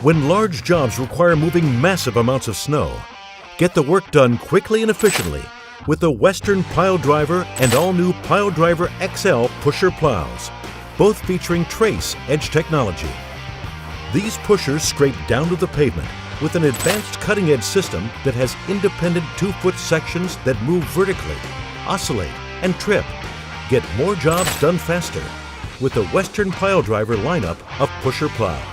When large jobs require moving massive amounts of snow, get the work done quickly and efficiently with the Western Pile Driver and all-new Pile Driver XL pusher plows, both featuring Trace Edge technology. These pushers scrape down to the pavement with an advanced cutting-edge system that has independent 2-foot sections that move vertically, oscillate, and trip. Get more jobs done faster with the Western Pile Driver lineup of pusher plows.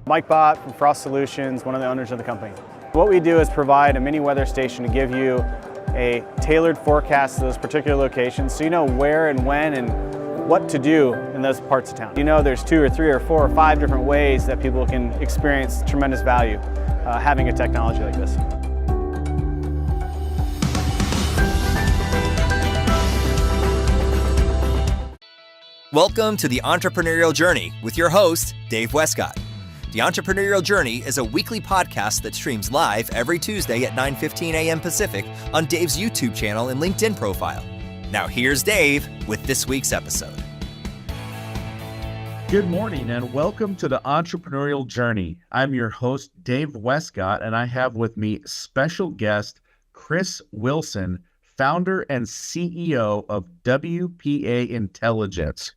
Mike Bott from Frost Solutions, one of the owners of the company. What we do is provide a mini weather station to give you a tailored forecast to those particular locations so you know where and when and what to do in those parts of town. You know there's 2 or 3 or 4 or 5 different ways that people can experience tremendous value having a technology like this. Welcome to the Entrepreneurial Journey with your host, Dave Westcott. The Entrepreneurial Journey is a weekly podcast that streams live every Tuesday at 9:15 a.m. Pacific on Dave's YouTube channel and LinkedIn profile. Now here's Dave with this week's episode. Good morning and welcome to the Entrepreneurial Journey. I'm your host, Dave Westcott, and I have with me special guest, Chris Wilson, founder and CEO of WPA Intelligence.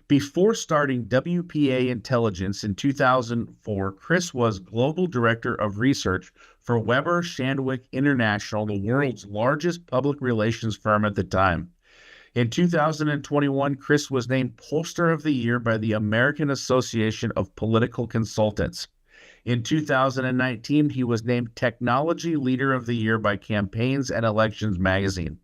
Before starting WPA Intelligence in 2004, Chris was Global Director of Research for Weber Shandwick International, the world's largest public relations firm at the time. In 2021, Chris was named Pollster of the Year by the American Association of Political Consultants. In 2019, he was named Technology Leader of the Year by Campaigns and Elections magazine.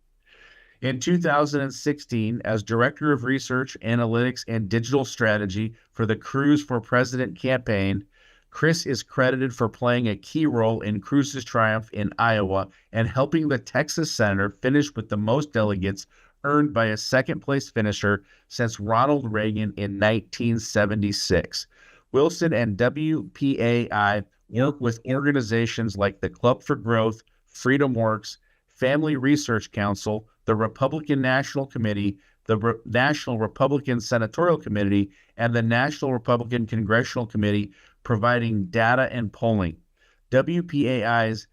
In 2016, as Director of Research, Analytics, and Digital Strategy for the Cruz for President campaign, Chris is credited for playing a key role in Cruz's triumph in Iowa and helping the Texas senator finish with the most delegates earned by a second-place finisher since Ronald Reagan in 1976. Wilson and WPAI work with organizations like the Club for Growth, Freedom Works, Family Research Council, the Republican National Committee, the National Republican Senatorial Committee, and the National Republican Congressional Committee, providing data and polling. WPAI's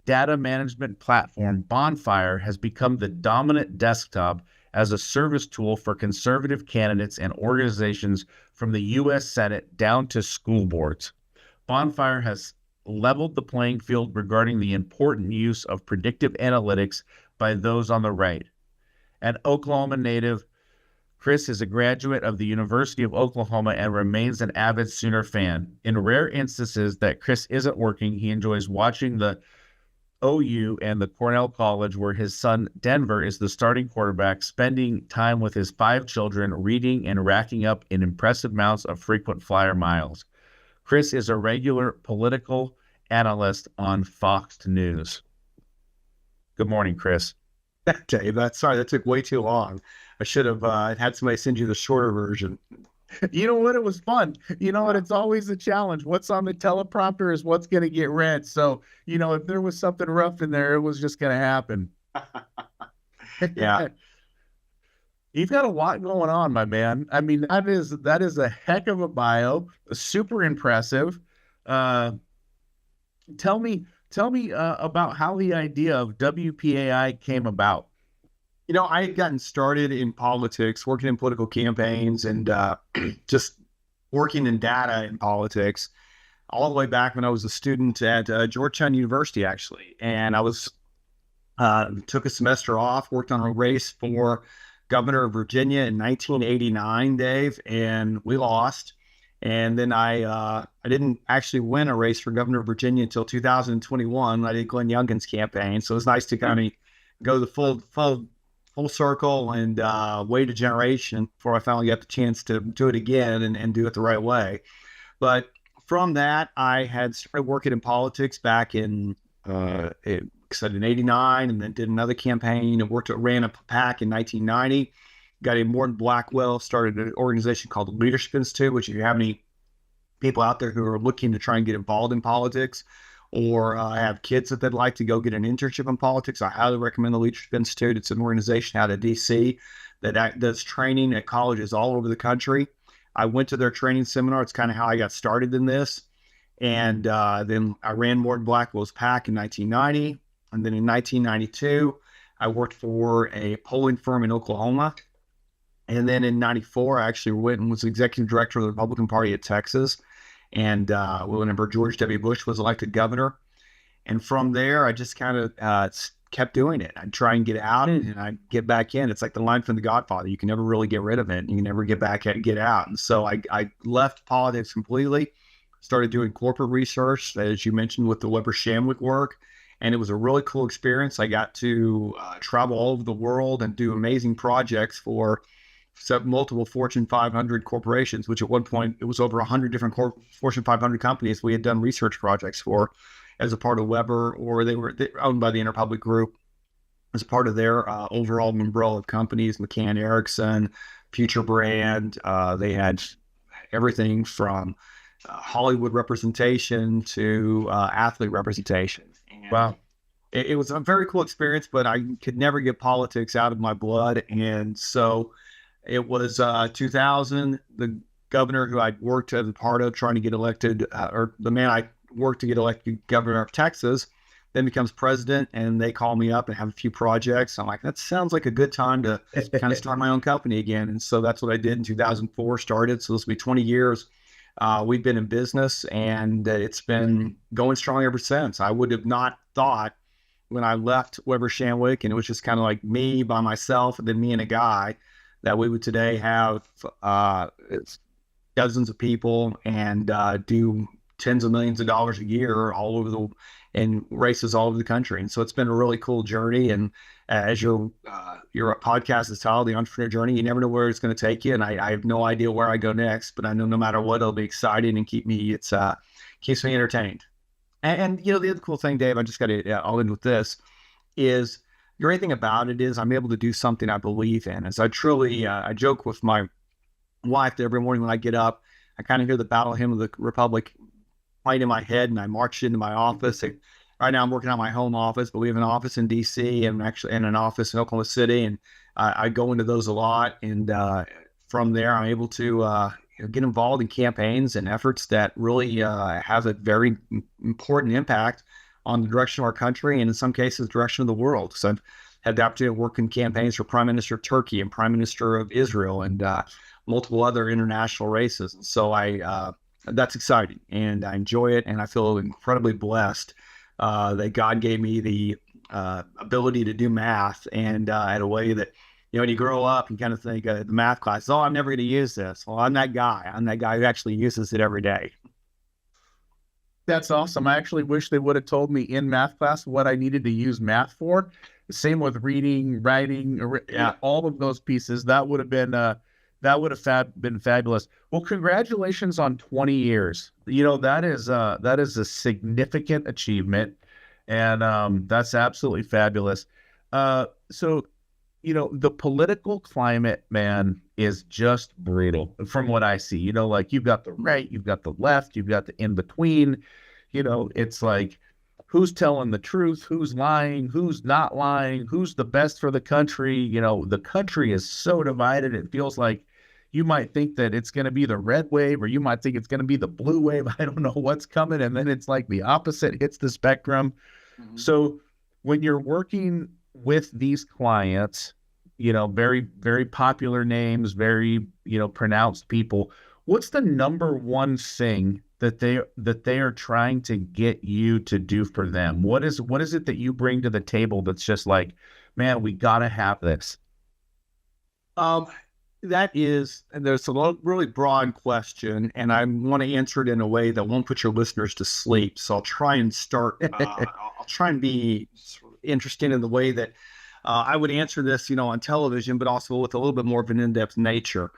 data management platform, Bonfire, has become the dominant desktop as a service tool for conservative candidates and organizations from the U.S. Senate down to school boards. Bonfire has leveled the playing field regarding the important use of predictive analytics by those on the right. An Oklahoma native, Chris is a graduate of the University of Oklahoma and remains an avid Sooner fan. In rare instances that Chris isn't working, he enjoys watching the OU and the Cornell College, where his son Denver is the starting quarterback, spending time with his 5 children, reading and racking up in impressive amounts of frequent flyer miles. Chris is a regular political analyst on Fox News. Good morning, Chris. Dave, sorry, that took way too long. I should have had somebody send you the shorter version. You know what? It was fun. You know what? It's always a challenge. What's on the teleprompter is what's going to get read. So, if there was something rough in there, it was just going to happen. Yeah. You've got a lot going on, my man. I mean, that is a heck of a bio. Super impressive. Tell me about how the idea of WPAI came about. I had gotten started in politics, working in political campaigns and just working in data in politics all the way back when I was a student at Georgetown University, actually. And I was took a semester off, worked on a race for governor of Virginia in 1989, Dave, and we lost. And then I didn't actually win a race for governor of Virginia until 2021. I did Glenn Youngkin's campaign. So it was nice to kind of go the full circle and wait a generation before I finally got the chance to do it again and do it the right way. But from that, I had started working in politics back in 89, and then did another campaign and ran a PAC in 1990. Got in Morton Blackwell, started an organization called the Leadership Institute, which if you have any people out there who are looking to try and get involved in politics or have kids that they'd like to go get an internship in politics, I highly recommend the Leadership Institute. It's an organization out of DC that does training at colleges all over the country. I went to their training seminar. It's kind of how I got started in this. And then I ran Morton Blackwell's PAC in 1990. And then in 1992, I worked for a polling firm in Oklahoma. And then in 94, I actually went and was executive director of the Republican Party of Texas. And whenever George W. Bush was elected governor. And from there, I just kind of kept doing it. I'd try and get out and I'd get back in. It's like the line from The Godfather. You can never really get rid of it. You can never get back and get out. And so I left politics completely, started doing corporate research, as you mentioned, with the Weber Shandwick work. And it was a really cool experience. I got to travel all over the world and do amazing projects for multiple Fortune 500 corporations, which at one point it was over 100 different Fortune 500 companies we had done research projects for as a part of Weber, or they were owned by the Interpublic Group as part of their overall umbrella of companies, McCann Erickson, Future Brand. They had everything from Hollywood representation to athlete representation. And Wow. It was a very cool experience, but I could never get politics out of my blood. And so it was 2000, the governor who I'd worked as a part of trying to get elected, or the man I worked to get elected governor of Texas, then becomes president, and they call me up and have a few projects. I'm like, that sounds like a good time to kind of start my own company again. And so that's what I did in 2004, started. So this will be 20 years. We've been in business, and it's been going strong ever since. I would have not thought when I left Weber Shandwick, and it was just kind of like me by myself, and then me and a guy, that we would today have dozens of people and do tens of millions of dollars a year all over in races all over the country. And so it's been a really cool journey. And as your podcast is titled, The Entrepreneur Journey, you never know where it's going to take you. And I have no idea where I go next, but I know no matter what, it'll be exciting and keeps me entertained. And the other cool thing, Dave, I just got to, I'll end with this, is the great thing about it is I'm able to do something I believe in. As I truly, I joke with my wife that every morning when I get up, I kind of hear the Battle Hymn of the Republic playing in my head, and I march into my office. Right now I'm working on my home office, but we have an office in DC and an office in Oklahoma City. And I go into those a lot. And from there, I'm able to get involved in campaigns and efforts that really have a very important impact on the direction of our country, and in some cases, the direction of the world. So I've had the opportunity to work in campaigns for Prime Minister of Turkey and Prime Minister of Israel and multiple other international races. And so that's exciting, and I enjoy it, and I feel incredibly blessed that God gave me the ability to do math, and in a way that, when you grow up and kind of think the math class, I'm never going to use this. Well, I'm that guy who actually uses it every day. That's awesome. I actually wish they would have told me in math class what I needed to use math for. Same with reading, writing, all of those pieces. That would have been been fabulous. Well, congratulations on 20 years. That is a significant achievement, and that's absolutely fabulous. So, the political climate, man, is just brutal from what I see. Like you've got the right, you've got the left, you've got the in between. It's like, who's telling the truth, who's lying, who's not lying, who's the best for the country. The country is so divided. It feels like you might think that it's going to be the red wave, or you might think it's going to be the blue wave. I don't know what's coming. And then it's like the opposite hits the spectrum. Mm-hmm. So when you're working with these clients, very, very popular names, very, pronounced people, what's the number one thing that they are trying to get you to do for them? What is it that you bring to the table that's just like, man, we got to have this? There's a really broad question, and I want to answer it in a way that won't put your listeners to sleep. So I'll try and start, I'll try and be interesting in the way that I would answer this, on television, but also with a little bit more of an in-depth nature.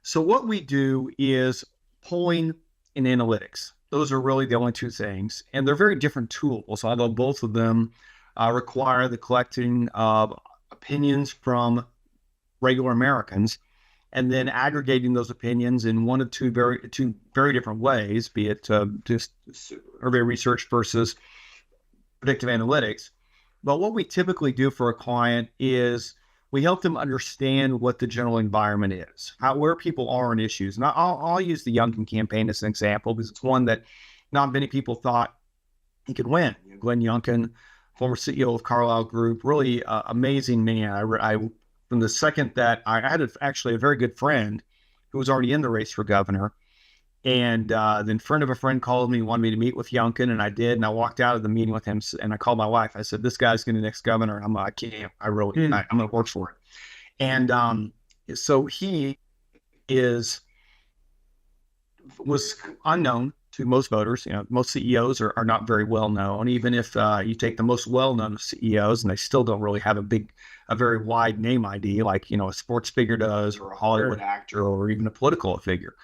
So what we do is polling and analytics. Those are really the only two things, and they're very different tools, although both of them require the collecting of opinions from regular Americans, and then aggregating those opinions in one of two very different ways, be it just survey research versus predictive analytics. But what we typically do for a client is we help them understand what the general environment is, where people are on issues. And I'll use the Youngkin campaign as an example because it's one that not many people thought he could win. Glenn Youngkin, former CEO of Carlyle Group, really amazing man. I from the second that I had actually a very good friend who was already in the race for governor. And then friend of a friend called me, wanted me to meet with Youngkin, and I did. And I walked out of the meeting with him, and I called my wife. I said, "This guy's going to be the next governor. I'm going to work for it." And so he was unknown to most voters. Most CEOs are not very well known. Even if you take the most well known CEOs, and they still don't really have a very wide name ID, like a sports figure does, or a Hollywood actor, or even a political figure.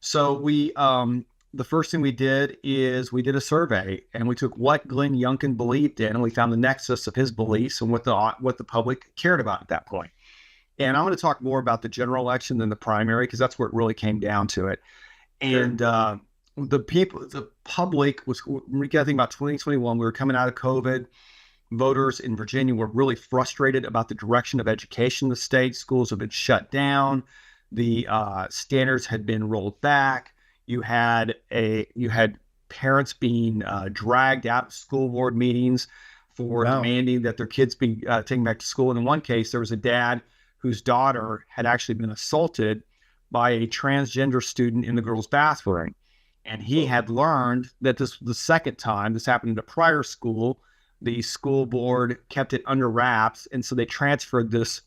So the first thing we did is we did a survey, and we took what Glenn Youngkin believed in, and we found the nexus of his beliefs and what the public cared about at that point. And I'm going to talk more about the general election than the primary, because that's where it really came down to it. And the public was, I think about 2021, we were coming out of COVID. Voters in Virginia were really frustrated about the direction of education in the state. Schools have been shut down. The standards had been rolled back. You had parents being dragged out of school board meetings for demanding that their kids be taken back to school. And in one case, there was a dad whose daughter had actually been assaulted by a transgender student in the girls' bathroom. And he had learned that this was the second time this happened at a prior school. The school board kept it under wraps. And so they transferred this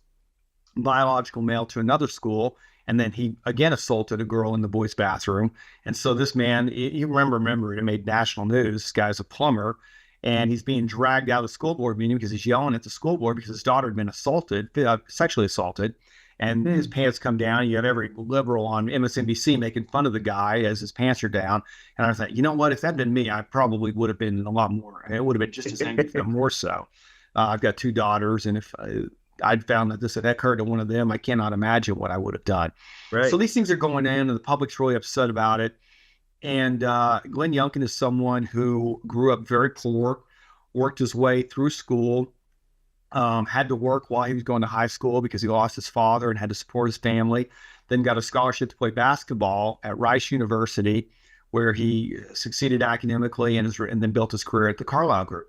biological male to another school. And then he again assaulted a girl in the boys' bathroom. And so this man, you remember, it made national news. This guy's a plumber, and he's being dragged out of the school board meeting because he's yelling at the school board because his daughter had been sexually assaulted. And his pants come down. You have every liberal on MSNBC making fun of the guy as his pants are down. And I thought, you know what? If that had been me, I probably would have been a lot more. It would have been just as angry, more so. I've got 2 daughters, and if I'd found that this had occurred to one of them, I cannot imagine what I would have done. Right. So these things are going in, and the public's really upset about it. And Glenn Youngkin is someone who grew up very poor, worked his way through school, had to work while he was going to high school because he lost his father and had to support his family, then got a scholarship to play basketball at Rice University, where he succeeded academically and then built his career at the Carlyle Group.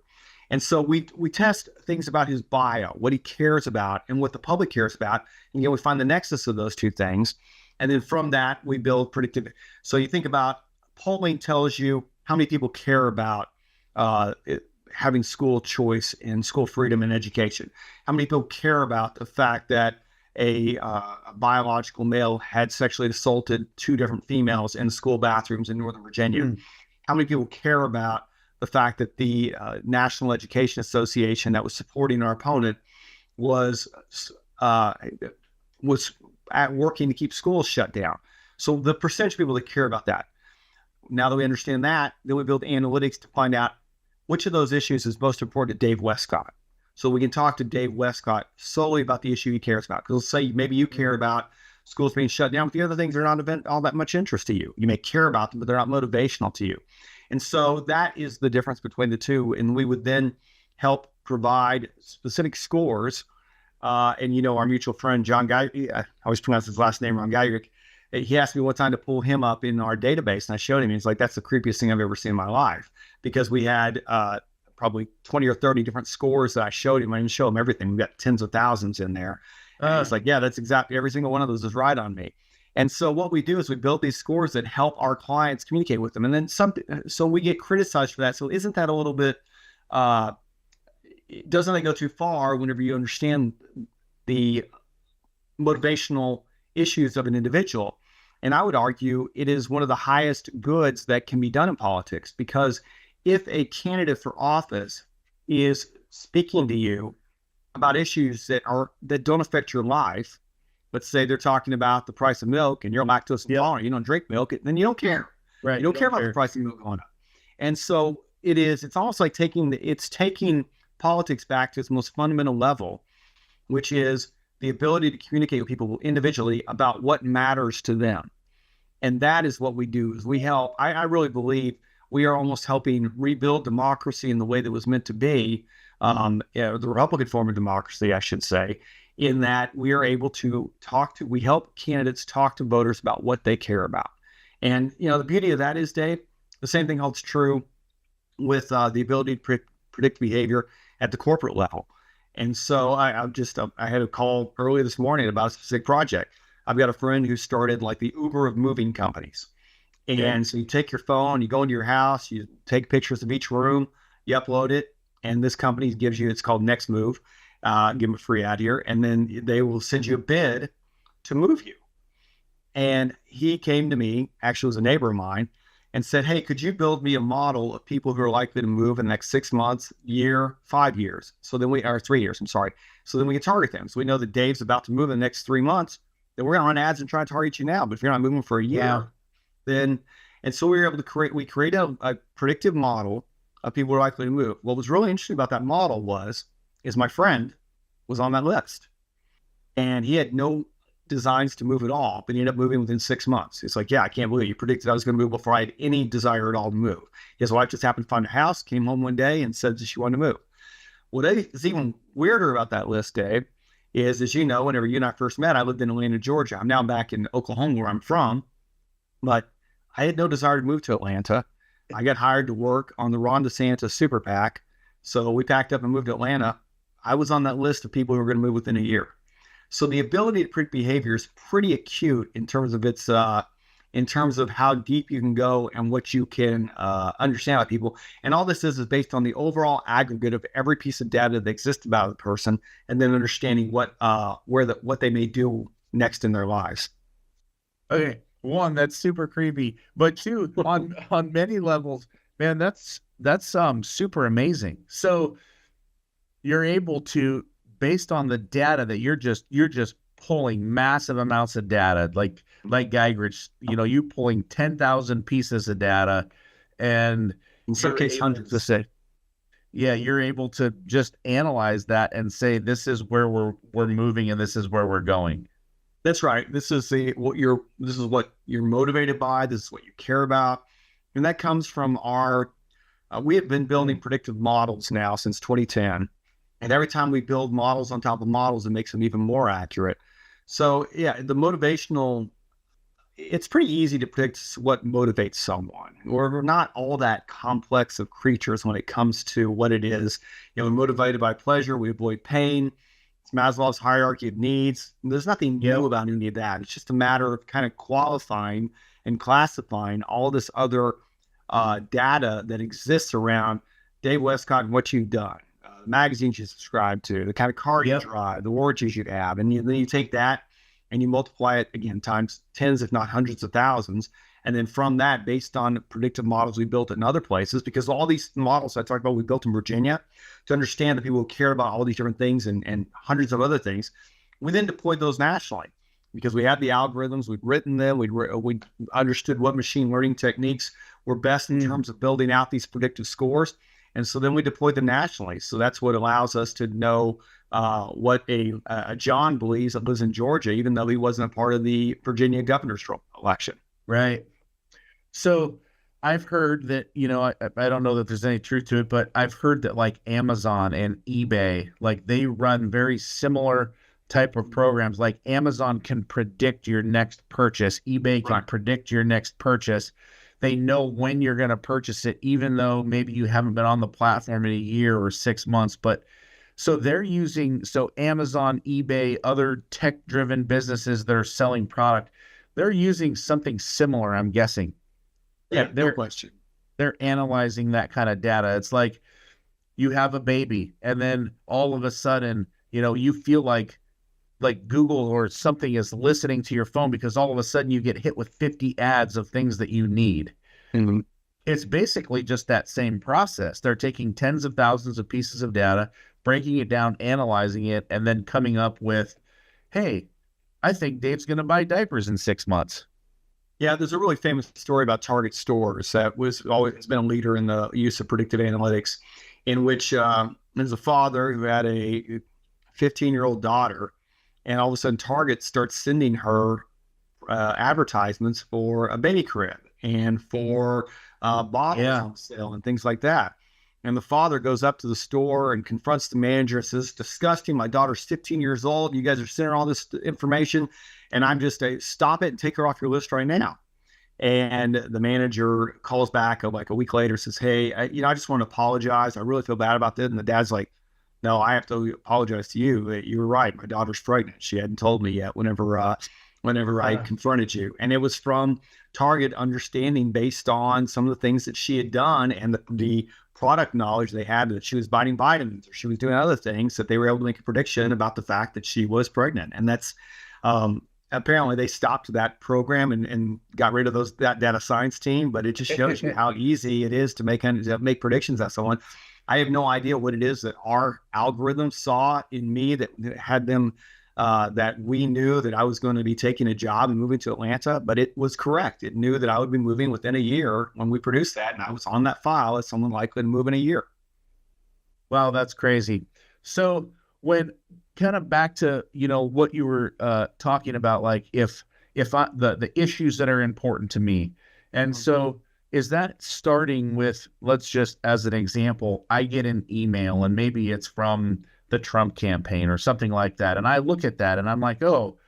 And so we test things about his bio, what he cares about, and what the public cares about. And we find the nexus of those two things. And then from that, we build predictive. So you think about polling tells you how many people care about having school choice and school freedom and education. How many people care about the fact that a biological male had sexually assaulted 2 different females in school bathrooms in Northern Virginia? How many people care about the fact that the National Education Association that was supporting our opponent was working to keep schools shut down? So the percentage of people that care about that. Now that we understand that, then we build analytics to find out which of those issues is most important to Dave Westcott. So we can talk to Dave Westcott solely about the issue he cares about. Because let's say maybe you care about schools being shut down, but the other things are not all that much interest to you. You may care about them, but they're not motivational to you. And so that is the difference between the two. And we would then help provide specific scores. And our mutual friend, John Guy, I always pronounce his last name wrong, Guyrick, he asked me one time to pull him up in our database, and I showed him. He's like, "That's the creepiest thing I've ever seen in my life," because we had probably 20 or 30 different scores that I showed him. I didn't show him everything. We've got tens of thousands in there. And he's like, "Yeah, that's exactly every single one of those is right on me." And so what we do is we build these scores that help our clients communicate with them. And then so we get criticized for that. So isn't that a little bit, doesn't that go too far whenever you understand the motivational issues of an individual? And I would argue it is one of the highest goods that can be done in politics, because if a candidate for office is speaking to you about issues that don't affect your life, let's say they're talking about the price of milk and you're lactose intolerant, you don't drink milk, then you don't care. Right. You don't care about the price of milk going up. And so it's almost like taking politics back to its most fundamental level, which is the ability to communicate with people individually about what matters to them. And that is what we do, is we help. I really believe we are almost helping rebuild democracy in the way that was meant to be the Republican form of democracy, I should say, in that we are able to we help candidates talk to voters about what they care about. And, the beauty of that is, Dave, the same thing holds true with the ability to predict behavior at the corporate level. And so I had a call early this morning about a specific project. I've got a friend who started like the Uber of moving companies. And so you take your phone, you go into your house, you take pictures of each room, you upload it, and this company gives you, it's called Next Move. Give them a free ad here, and then they will send you a bid to move you. And he came to me, actually was a neighbor of mine, and said, hey, could you build me a model of people who are likely to move in the next 6 months, year, 5 years? Or 3 years, I'm sorry. So then we can target them. So we know that Dave's about to move in the next 3 months, then we're going to run ads and try to target you now. But if you're not moving for a year, then, and so we were able to create a predictive model of people who are likely to move. What was really interesting about that model is my friend was on that list, and he had no designs to move at all, but he ended up moving within 6 months. It's like, yeah, I can't believe you predicted I was going to move before I had any desire at all to move. His wife just happened to find a house, came home one day and said that she wanted to move. What is even weirder about that list, Dave, is, as you know, whenever you and I first met, I lived in Atlanta, Georgia. I'm now back in Oklahoma, where I'm from, but I had no desire to move to Atlanta. I got hired to work on the Ron DeSantis super PAC. So we packed up and moved to Atlanta. I was on that list of people who were going to move within a year. So the ability to predict behavior is pretty acute in terms of in terms of how deep you can go and what you can understand about people. And all this is based on the overall aggregate of every piece of data that exists about the person, and then understanding what they may do next in their lives. Okay, one, that's super creepy, but two, on many levels, man, that's super amazing. So you're able to, based on the data that you're just pulling massive amounts of data, like Geigerich, you pulling 10,000 pieces of data, and in some cases hundreds to say. Yeah, you're able to just analyze that and say, this is where we're moving and this is where we're going. That's right. This is what you're motivated by. This is what you care about. And that comes from we have been building predictive models now since 2010. And every time we build models on top of models, it makes them even more accurate. So yeah, it's pretty easy to predict what motivates someone. We're not all that complex of creatures when it comes to what it is. We're motivated by pleasure. We avoid pain. It's Maslow's hierarchy of needs. There's nothing new about any of that. It's just a matter of kind of qualifying and classifying all this other data that exists around Dave Westcott and what you've done. The magazines you subscribe to, the kind of car you drive, the warranties you have, and then you take that and you multiply it again times tens, if not hundreds of thousands. And then from that, based on predictive models we built in other places, because all these models I talked about, we built in Virginia to understand the people who care about all these different things and hundreds of other things, we then deployed those nationally because we had the algorithms, we'd written them, we understood what machine learning techniques were best in terms of building out these predictive scores. And so then we deployed them nationally. So that's what allows us to know what a John believes that lives in Georgia, even though he wasn't a part of the Virginia governor's election. Right. So I've heard that, I don't know that there's any truth to it, but I've heard that like Amazon and eBay, like they run very similar type of programs. Like Amazon can predict your next purchase. eBay can predict your next purchase. They know when you're going to purchase it, even though maybe you haven't been on the platform in a year or 6 months. But so Amazon, eBay, other tech-driven businesses that are selling product, they're using something similar, I'm guessing. Yeah, no question. They're analyzing that kind of data. It's like you have a baby, and then all of a sudden, you feel like Google or something is listening to your phone because all of a sudden you get hit with 50 ads of things that you need. Mm-hmm. It's basically just that same process. They're taking tens of thousands of pieces of data, breaking it down, analyzing it, and then coming up with, hey, I think Dave's going to buy diapers in 6 months. Yeah, there's a really famous story about Target Stores that has been a leader in the use of predictive analytics, in which there's a father who had a 15-year-old daughter, and all of a sudden Target starts sending her advertisements for a baby crib and for bottles on sale and things like that. And the father goes up to the store and confronts the manager and says, disgusting. My daughter's 15 years old. You guys are sending all this information. And I'm just stop it and take her off your list right now. And the manager calls back like a week later, says, hey, I just want to apologize. I really feel bad about this. And the dad's like, no, I have to apologize to you. You were right. My daughter's pregnant. She hadn't told me yet whenever I confronted you. And it was from Target understanding based on some of the things that she had done and the product knowledge they had, that she was biting vitamins or she was doing other things, that they were able to make a prediction about the fact that she was pregnant. And that's apparently they stopped that program and got rid of that data science team. But it just shows you how easy it is to make predictions on someone. I have no idea what it is that our algorithm saw in me that had them that we knew that I was going to be taking a job and moving to Atlanta, but it was correct. It knew that I would be moving within a year when we produced that, and I was on that file as someone likely to move in a year. Wow, that's crazy. So when kind of back to, what you were talking about, like if the issues that are important to me. And so is that starting with, let's just, as an example, I get an email and maybe it's from the Trump campaign or something like that. And I look at that and I'm like, oh,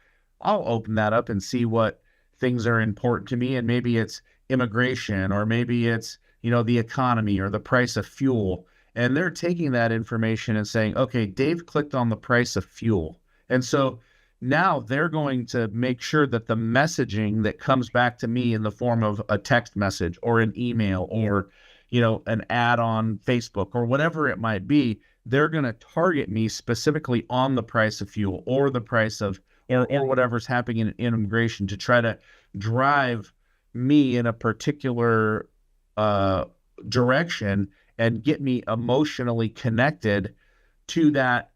I'll open that up and see what things are important to me. And maybe it's immigration, or maybe it's, the economy or the price of fuel. And they're taking that information and saying, okay, Dave clicked on the price of fuel. And so now they're going to make sure that the messaging that comes back to me in the form of a text message or an email or, an ad on Facebook or whatever it might be, they're going to target me specifically on the price of fuel or the price of, or whatever's happening in immigration to try to drive me in a particular direction and get me emotionally connected to that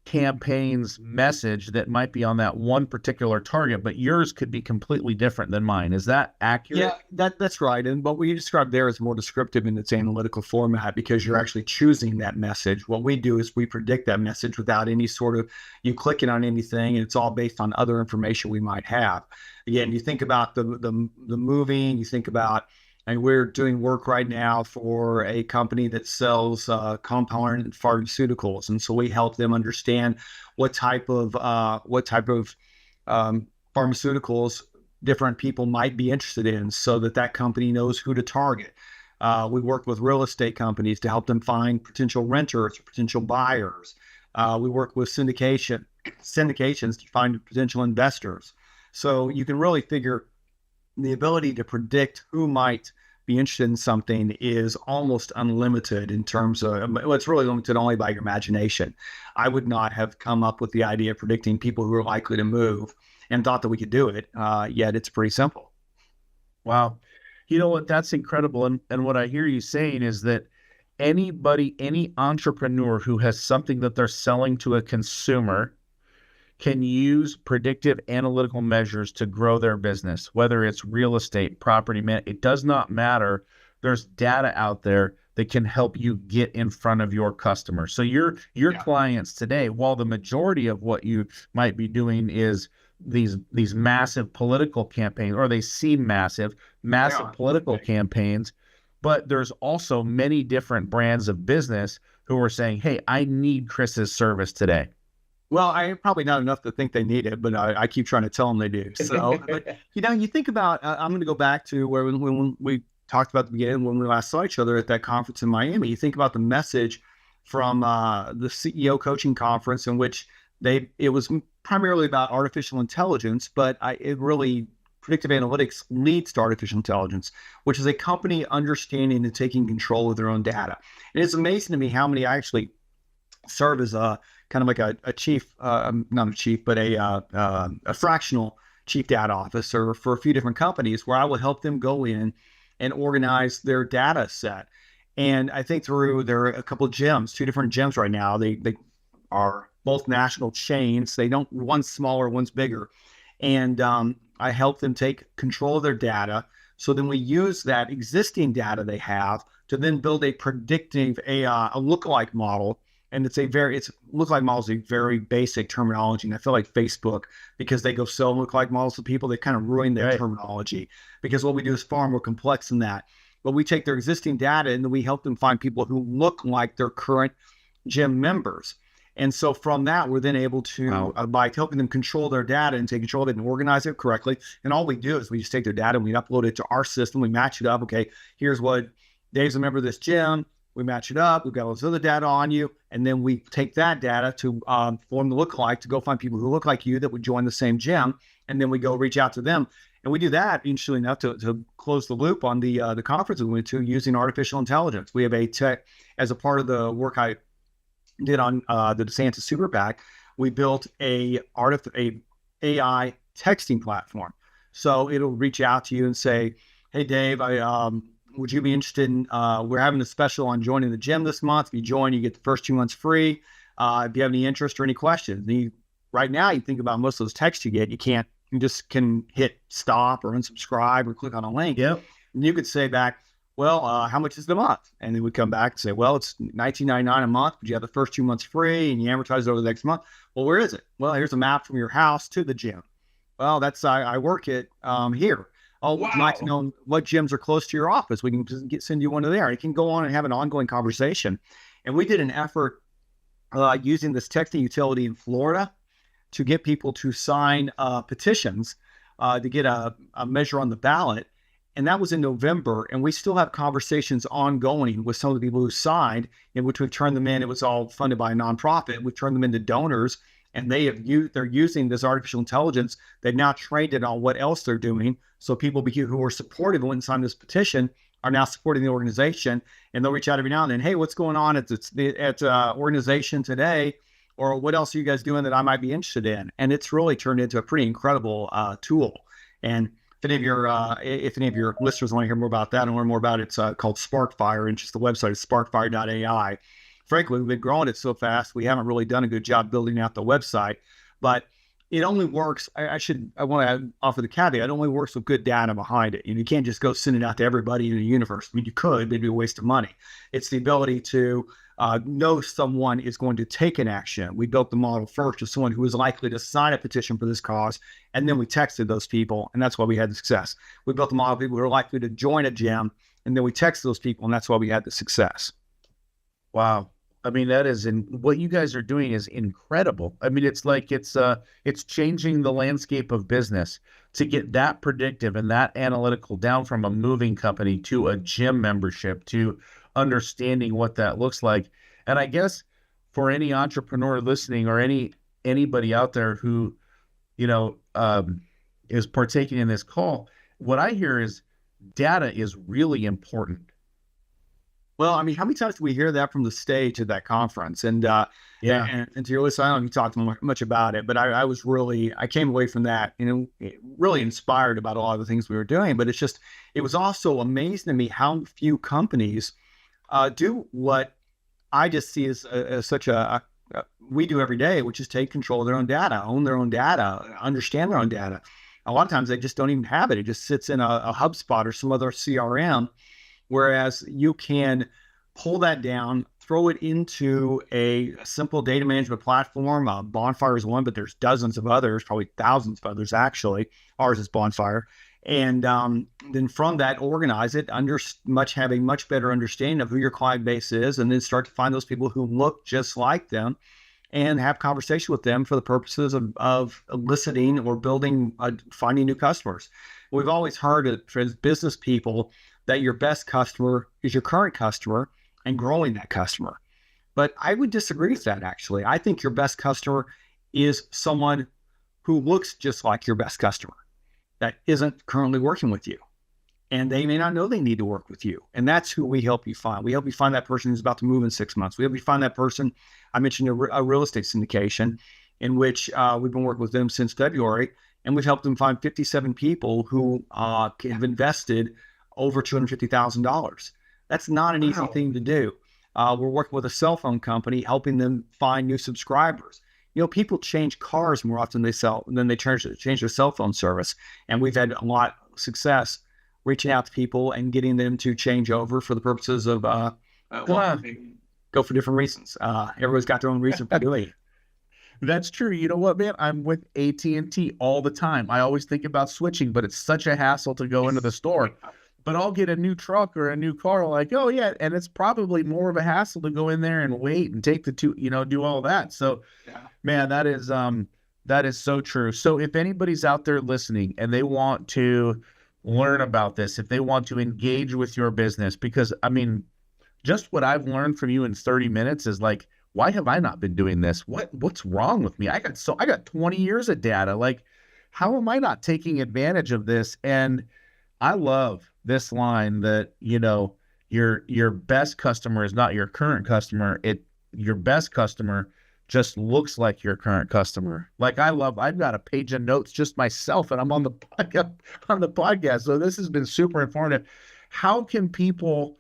campaign's message that might be on that one particular target, but yours could be completely different than mine. Is that accurate? Yeah, that's right. And what we described there is more descriptive in its analytical format because you're actually choosing that message. What we do is we predict that message without any sort of you clicking on anything, and it's all based on other information we might have. Again, you think about the moving, you think about, and we're doing work right now for a company that sells compounded pharmaceuticals, and so we help them understand what type of pharmaceuticals different people might be interested in, so that company knows who to target. We work with real estate companies to help them find potential renters or potential buyers. We work with syndications to find potential investors. So you can really figure the ability to predict who might be interested in something is almost unlimited in terms of, well, it's really limited only by your imagination. I would not have come up with the idea of predicting people who are likely to move and thought that we could do it, yet it's pretty simple. Wow. You know what? That's incredible. And what I hear you saying is that any entrepreneur who has something that they're selling to a consumer can use predictive analytical measures to grow their business, whether it's real estate, property, it does not matter. There's data out there that can help you get in front of your customers. So your clients today, while the majority of what you might be doing is these massive political campaigns, or they seem massive political campaigns, but there's also many different brands of business who are saying, hey, I need Chris's service today. Well, I probably not enough to think they need it, but I keep trying to tell them they do. So, but, you think about, I'm going to go back to where when we talked about the beginning, when we last saw each other at that conference in Miami, you think about the message from the CEO coaching conference in which it was primarily about artificial intelligence, but predictive analytics leads to artificial intelligence, which is a company understanding and taking control of their own data. And it's amazing to me how many I actually serve as a kind of like a chief, not a chief, but a fractional chief data officer for a few different companies where I will help them go in and organize their data set. And I think there are a couple of gems, two different gems right now. They are both national chains. One's smaller, one's bigger. And I help them take control of their data. So then we use that existing data they have to then build a predictive AI, a lookalike model. And lookalike model is a very basic terminology. And I feel like Facebook, because they go sell lookalike models to people, they kind of ruin their terminology, because what we do is far more complex than that. but we take their existing data and then we help them find people who look like their current gym members. And so from that, we're then able to, by helping them control their data and take control of it and organize it correctly. And all we do is we just take their data and we upload it to our system. We match it up. Okay, here's what Dave's a member of this gym. We match it up. We've got all this other data on you. And then we take that data to form the lookalike to go find people who look like you that would join the same gym. And then we go reach out to them. And we do that, interestingly enough, to close the loop on the conference we went to using artificial intelligence. We have a tech, as a part of the work I did on the DeSantis Super PAC, we built a AI texting platform. So it'll reach out to you and say, hey, Dave, would you be interested in, we're having a special on joining the gym this month. If you join, you get the first 2 months free. If you have any interest or any questions, right now you think about most of those texts you get, you just can hit stop or unsubscribe or click on a link. Yep. And you could say back, well, how much is the month? And then we come back and say, well, it's $19.99 a month, but you have the first 2 months free and you amortize it over the next month. Well, where is it? Well, here's a map from your house to the gym. Well, I work at here. Oh, wow. Would you like to know what gyms are close to your office? We can just send you one to there. You can go on and have an ongoing conversation. And we did an effort using this texting utility in Florida to get people to sign petitions to get a measure on the ballot. And that was in November, and we still have conversations ongoing with some of the people who signed, in which we've turned them in. It was all funded by a nonprofit. We've turned them into donors, and they're using this artificial intelligence. They've now trained it on what else they're doing. So people who were supportive when signed this petition are now supporting the organization, and they'll reach out every now and then. Hey, what's going on at organization today? Or what else are you guys doing that I might be interested in? And it's really turned into a pretty incredible tool. And if any of your listeners want to hear more about that and learn more about it, it's called Sparkfire, and just the website is sparkfire.ai. Frankly, we've been growing it so fast, we haven't really done a good job building out the website, but it only works. I want to offer the caveat. It only works with good data behind it. And you can't just go send it out to everybody in the universe. I mean, you could, but it'd be a waste of money. It's the ability to know someone is going to take an action. We built the model first to someone who is likely to sign a petition for this cause, and then we texted those people, and that's why we had the success. We built the model of people who are likely to join a gym, and then we text those people, and that's why we had the success. Wow. I mean, what you guys are doing is incredible. I mean, it's like it's changing the landscape of business to get that predictive and that analytical down from a moving company to a gym membership to understanding what that looks like. And I guess for any entrepreneur listening or anybody out there who, is partaking in this call, what I hear is data is really important. Well, I mean, how many times do we hear that from the stage at that conference? And and to your listeners, I don't talk much about it, but I came away from that, really inspired about a lot of the things we were doing. But it was also amazing to me how few companies do what I just see as such we do every day, which is take control of their own data, own their own data, understand their own data. A lot of times they just don't even have it. It just sits in a HubSpot or some other CRM. Whereas you can pull that down, throw it into a simple data management platform. Bonfire is one, but there's dozens of others, probably thousands of others actually. Ours is Bonfire. And then from that, organize it, have a much better understanding of who your client base is, and then start to find those people who look just like them and have conversation with them for the purposes of eliciting or finding new customers. We've always heard as business people that your best customer is your current customer and growing that customer. But I would disagree with that, actually. I think your best customer is someone who looks just like your best customer that isn't currently working with you. And they may not know they need to work with you. And that's who we help you find. We help you find that person who's about to move in 6 months. We help you find that person. I mentioned a real estate syndication in which we've been working with them since February. And we've helped them find 57 people who have invested over $250,000. That's not an easy thing to do. We're working with a cell phone company, helping them find new subscribers. People change cars more often than they change their cell phone service. And we've had a lot of success reaching out to people and getting them to change over for the purposes of go for different reasons. Everyone's got their own reason for doing it. That's true. You know what, man? I'm with AT&T all the time. I always think about switching, but it's such a hassle to go into the store. but I'll get a new truck or a new car. Like, oh yeah. And it's probably more of a hassle to go in there and wait and take the two, do all that. So man, that is so true. So if anybody's out there listening and they want to learn about this, if they want to engage with your business, because I mean, just what I've learned from you in 30 minutes is like, why have I not been doing this? What's wrong with me? I got 20 years of data. Like, how am I not taking advantage of this? And I love this line that, your best customer is not your current customer. Your best customer just looks like your current customer. Like I've got a page of notes just myself, and I'm on the podcast. So this has been super informative. How can people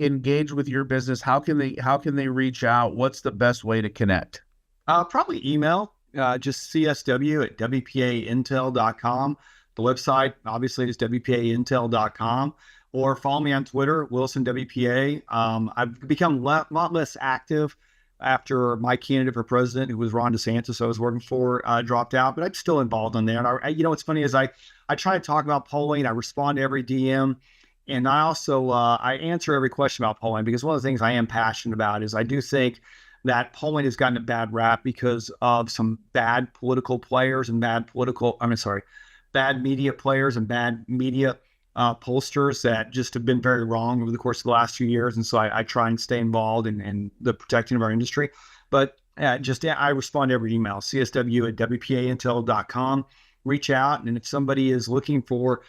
engage with your business? How can they reach out? What's the best way to connect? Probably email, just csw@wpaintel.com. The website obviously is wpaintel.com, or follow me on Twitter, Wilson WPA. I've become a lot less active after my candidate for president, who was Ron DeSantis, I was working for, dropped out, but I'm still involved on there. And what's funny is I try to talk about polling. I respond to every DM. And I also, I answer every question about polling, because one of the things I am passionate about is I do think that polling has gotten a bad rap because of some bad political players and bad media players and bad media pollsters that just have been very wrong over the course of the last few years. And so I try and stay involved in the protecting of our industry. But I respond to every email, csw@wpaintel.com. Reach out. And if somebody is looking for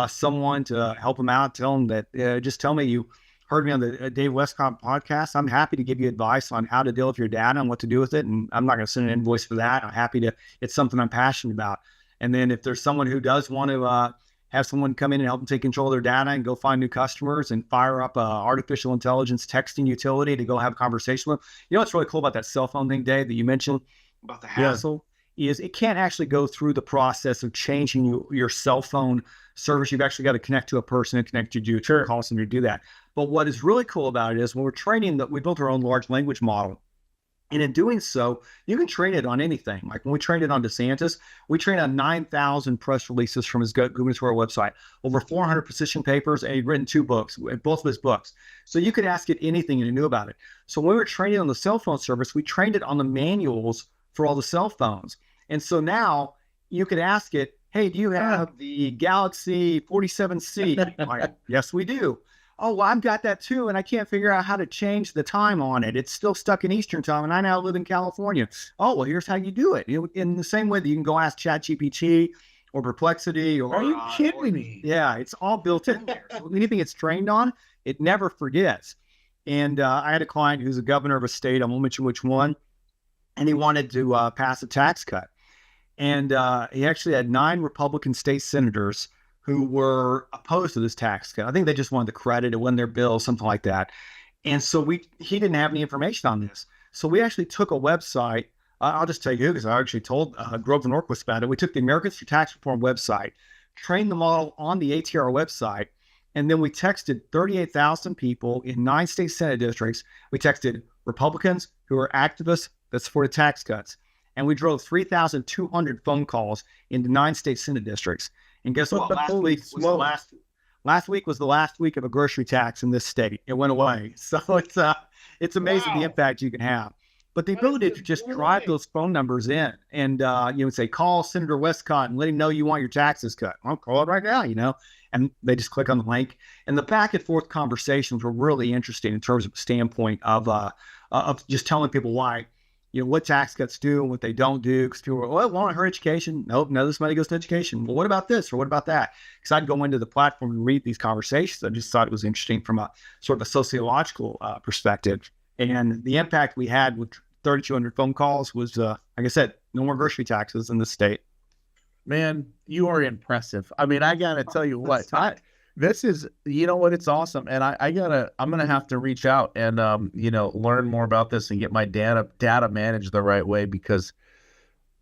someone to help them out, tell them that, just tell me you heard me on the Dave Westcott podcast. I'm happy to give you advice on how to deal with your data and what to do with it. And I'm not going to send an invoice for that. I'm happy to, it's something I'm passionate about. And then if there's someone who does want to have someone come in and help them take control of their data and go find new customers and fire up a artificial intelligence texting utility to go have a conversation with, what's really cool about that cell phone thing, Dave, that you mentioned about the hassle? Is it can't actually go through the process of changing your cell phone service. You've actually got to connect to a person and connect you to a call center to do that. But what is really cool about it is when we're training, that we built our own large language model. And in doing so, you can train it on anything. Like when we trained it on DeSantis, we trained on 9,000 press releases from his gubernatorial website, over 400 position papers, and he'd written 2 books, both of his books. So you could ask it anything and it knew about it. So when we were training on the cell phone service, we trained it on the manuals for all the cell phones. And so now you could ask it, hey, do you have the Galaxy 47C? Like, yes, we do. Oh, well, I've got that too, and I can't figure out how to change the time on it. It's still stuck in Eastern time, and I now live in California. Oh, well, here's how you do it. In the same way that you can go ask ChatGPT or Perplexity. Or, are you kidding me? Yeah, it's all built in there. So anything it's trained on, it never forgets. And I had a client who's a governor of a state, I won't mention which one, and he wanted to pass a tax cut. And he actually had 9 Republican state senators who were opposed to this tax cut. I think they just wanted the credit. It wasn't their bill, something like that. And so he didn't have any information on this. So we actually took a website. I'll just tell you, because I actually told Grover Norquist about it. We took the Americans for Tax Reform website, trained the model on the ATR website, and then we texted 38,000 people in 9 state Senate districts. We texted Republicans who are activists that supported tax cuts. And we drove 3,200 phone calls into 9 state Senate districts. And guess what? Last week was the last week of a grocery tax in this state. It went away. So it's amazing the impact you can have. But the ability to just drive those phone numbers in and say, call Senator Westcott and let him know you want your taxes cut. I'll call it right now, and they just click on the link. And the back and forth conversations were really interesting in terms of a standpoint of just telling people why. What tax cuts do and what they don't do. Because people were, well, it won't hurt education. Nope, no, this money goes to education. Well, what about this or what about that? Because I'd go into the platform and read these conversations. I just thought it was interesting from a sort of a sociological perspective. And the impact we had with 3,200 phone calls was, like I said, no more grocery taxes in the state. Man, you are impressive. I mean, I got to tell you what, this is, it's awesome. And I'm going to have to reach out and, learn more about this and get my data managed the right way, because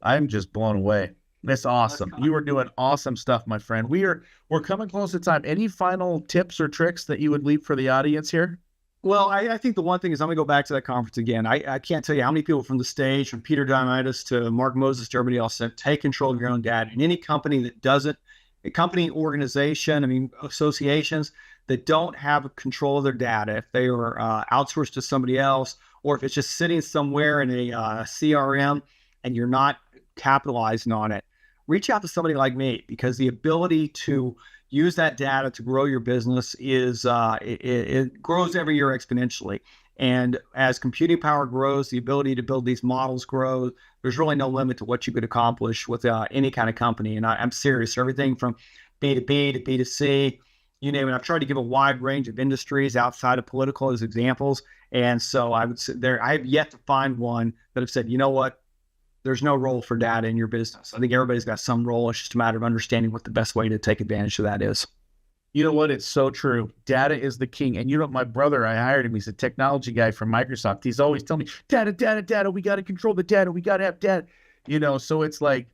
I'm just blown away. It's awesome. You are doing awesome stuff, my friend. We're coming close to time. Any final tips or tricks that you would leave for the audience here? Well, I think the one thing is I'm going to go back to that conference again. I can't tell you how many people from the stage, from Peter Diamandis to Mark Moses to everybody else, said, take control of your own data. And any company that doesn't company organization, associations that don't have control of their data, if they are outsourced to somebody else, or if it's just sitting somewhere in a CRM and you're not capitalizing on it, reach out to somebody like me, because the ability to use that data to grow your business it grows every year exponentially. And as computing power grows, the ability to build these models grows. There's really no limit to what you could accomplish with any kind of company. And I'm serious. Everything from B2B to B2C, you name it. I've tried to give a wide range of industries outside of political as examples. And so I would say I have yet to find one that have said, you know what, there's no role for data in your business. I think everybody's got some role. It's just a matter of understanding what the best way to take advantage of that is. You know what? It's so true. Data is the king. And you know, my brother, I hired him. He's a technology guy from Microsoft. He's always telling me, data, data, data. We got to control the data. We got to have data. You know, so it's like,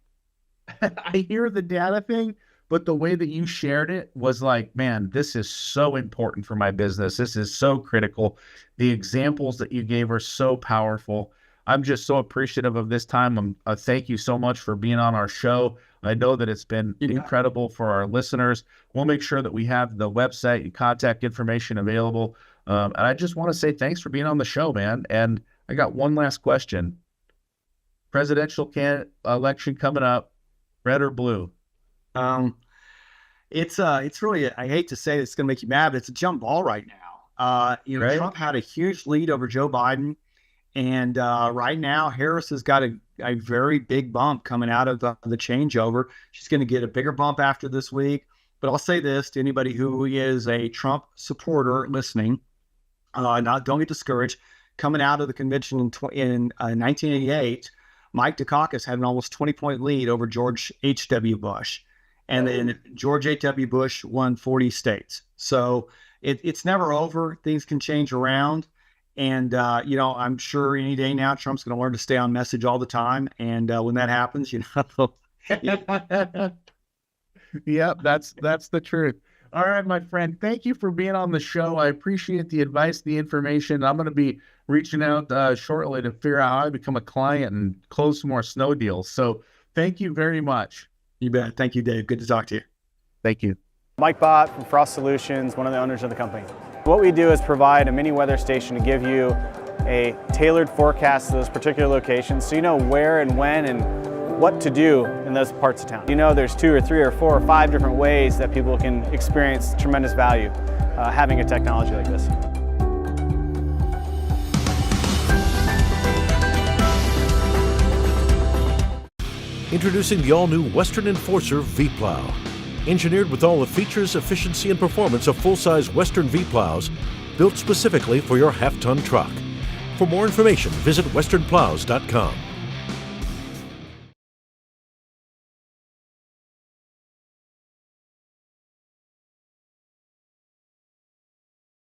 I hear the data thing, but the way that you shared it was like, man, this is so important for my business. This is so critical. The examples that you gave are so powerful. I'm just so appreciative of this time. Thank you so much for being on our show. I know that it's been incredible for our listeners. We'll make sure that we have the website and contact information available. And I just want to say thanks for being on the show, man. And I got one last question. Presidential election coming up, red or blue? It's really, I hate to say it's going to make you mad, but it's a jump ball right now. Right? Trump had a huge lead over Joe Biden. And right now, Harris has got a very big bump coming out of the changeover. She's going to get a bigger bump after this week. But I'll say this to anybody who is a Trump supporter listening, don't get discouraged. Coming out of the convention in 1988, Mike Dukakis had an almost 20-point lead over George H.W. Bush. And then George H.W. Bush won 40 states. So it's never over. Things can change around. And, I'm sure any day now, Trump's going to learn to stay on message all the time. And when that happens, Yep, that's the truth. All right, my friend, thank you for being on the show. I appreciate the advice, the information. I'm going to be reaching out shortly to figure out how I become a client and close some more snow deals. So thank you very much. You bet. Thank you, Dave. Good to talk to you. Thank you. Mike Bott from Frost Solutions, one of the owners of the company. What we do is provide a mini weather station to give you a tailored forecast to those particular locations, so you know where and when and what to do in those parts of town. You know there's 2 or 3 or 4 or 5 different ways that people can experience tremendous value having a technology like this. Introducing the all-new Western Enforcer V-Plow. Engineered with all the features, efficiency, and performance of full-size Western V-Plows, built specifically for your half-ton truck. For more information, visit westernplows.com.